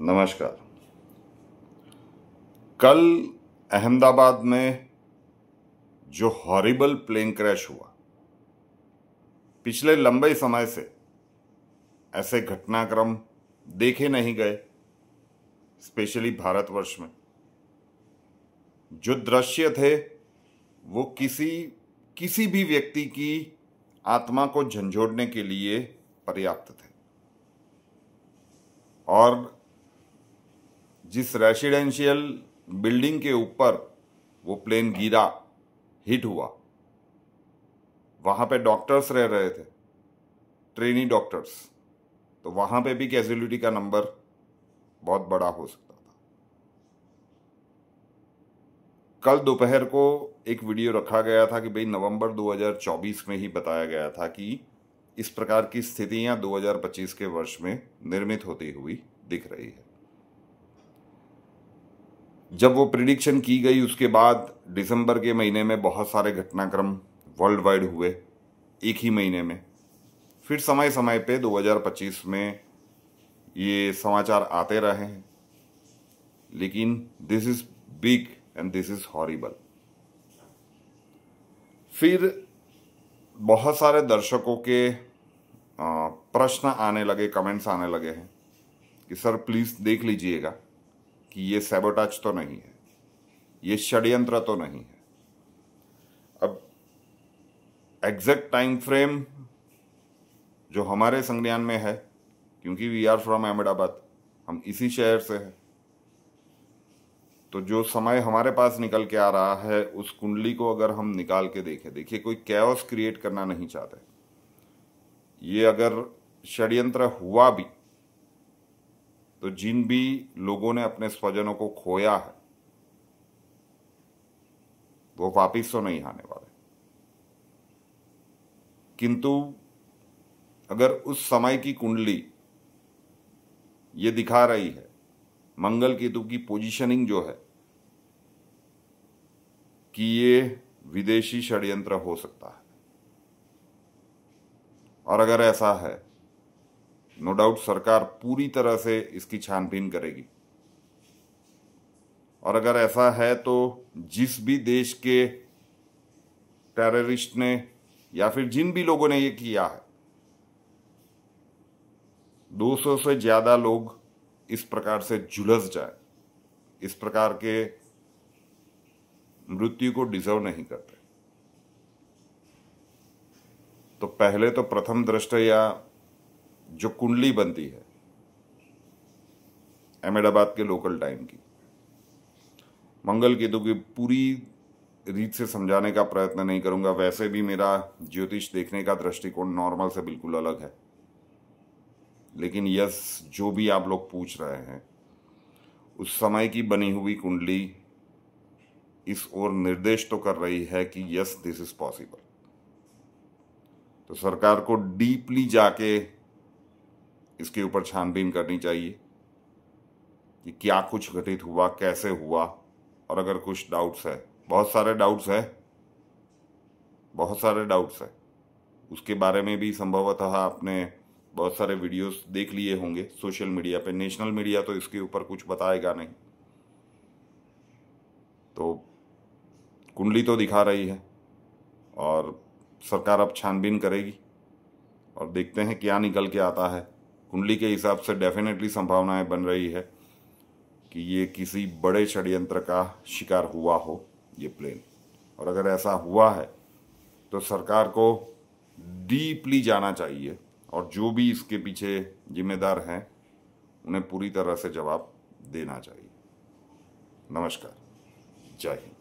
नमस्कार। कल अहमदाबाद में जो हॉरिबल प्लेन क्रैश हुआ, पिछले लंबे समय से ऐसे घटनाक्रम देखे नहीं गए, स्पेशली भारतवर्ष में। जो दृश्य थे वो किसी भी व्यक्ति की आत्मा को झंझोड़ने के लिए पर्याप्त थे। और जिस रेसिडेंशियल बिल्डिंग के ऊपर वो प्लेन गिरा, हिट हुआ, वहां पे डॉक्टर्स रह रहे थे, ट्रेनी डॉक्टर्स, तो वहां पे भी कैजुअलिटी का नंबर बहुत बड़ा हो सकता था। कल दोपहर को एक वीडियो रखा गया था कि भाई नवंबर 2024 में ही बताया गया था कि इस प्रकार की स्थितियां 2025 के वर्ष में निर्मित होती हुई दिख रही है। जब वो प्रिडिक्शन की गई उसके बाद दिसंबर के महीने में बहुत सारे घटनाक्रम वर्ल्ड वाइड हुए एक ही महीने में। फिर समय समय पे 2025 में ये समाचार आते रहे हैं, लेकिन this is big and this is horrible. फिर बहुत सारे दर्शकों के प्रश्न आने लगे, कमेंट्स आने लगे हैं कि सर प्लीज देख लीजिएगा कि ये सैबोटाज तो नहीं है, ये षड्यंत्र तो नहीं है। अब एग्जैक्ट टाइम फ्रेम जो हमारे संज्ञान में है, क्योंकि वी आर फ्रॉम अहमदाबाद, हम इसी शहर से हैं, तो जो समय हमारे पास निकल के आ रहा है उस कुंडली को अगर हम निकाल के देखें, देखिए कोई कैओस क्रिएट करना नहीं चाहते। ये अगर षड्यंत्र हुआ भी तो जिन भी लोगों ने अपने स्वजनों को खोया है वो वापिस तो नहीं आने वाले। किंतु अगर उस समय की कुंडली ये दिखा रही है, मंगल केतु की पोजीशनिंग जो है, कि ये विदेशी षड्यंत्र हो सकता है, और अगर ऐसा है नो डाउट सरकार पूरी तरह से इसकी छानबीन करेगी। और अगर ऐसा है तो जिस भी देश के टेररिस्ट ने या फिर जिन भी लोगों ने ये किया है, 200 से ज्यादा लोग इस प्रकार से झुलस जाए, इस प्रकार के मृत्यु को डिजर्व नहीं करते। तो पहले तो प्रथम दृष्टया जो कुंडली बनती है अहमदाबाद के लोकल टाइम की, मंगल केतु की पूरी रीत से समझाने का प्रयत्न नहीं करूंगा। वैसे भी मेरा ज्योतिष देखने का दृष्टिकोण नॉर्मल से बिल्कुल अलग है, लेकिन यस, जो भी आप लोग पूछ रहे हैं उस समय की बनी हुई कुंडली इस ओर निर्देश तो कर रही है कि यस दिस इज पॉसिबल। तो सरकार को डीपली जाके इसके ऊपर छानबीन करनी चाहिए कि क्या कुछ घटित हुआ, कैसे हुआ, और अगर कुछ डाउट्स है, बहुत सारे डाउट्स है, उसके बारे में भी संभवतः आपने बहुत सारे वीडियोस देख लिए होंगे सोशल मीडिया पे। नेशनल मीडिया तो इसके ऊपर कुछ बताएगा नहीं, तो कुंडली तो दिखा रही है और सरकार अब छानबीन करेगी और देखते हैं क्या निकल के आता है। कुंडली के हिसाब से डेफिनेटली संभावनाएं बन रही है कि ये किसी बड़े षड्यंत्र का शिकार हुआ हो ये प्लेन, और अगर ऐसा हुआ है तो सरकार को डीपली जाना चाहिए और जो भी इसके पीछे जिम्मेदार हैं उन्हें पूरी तरह से जवाब देना चाहिए। नमस्कार, जय हिंद।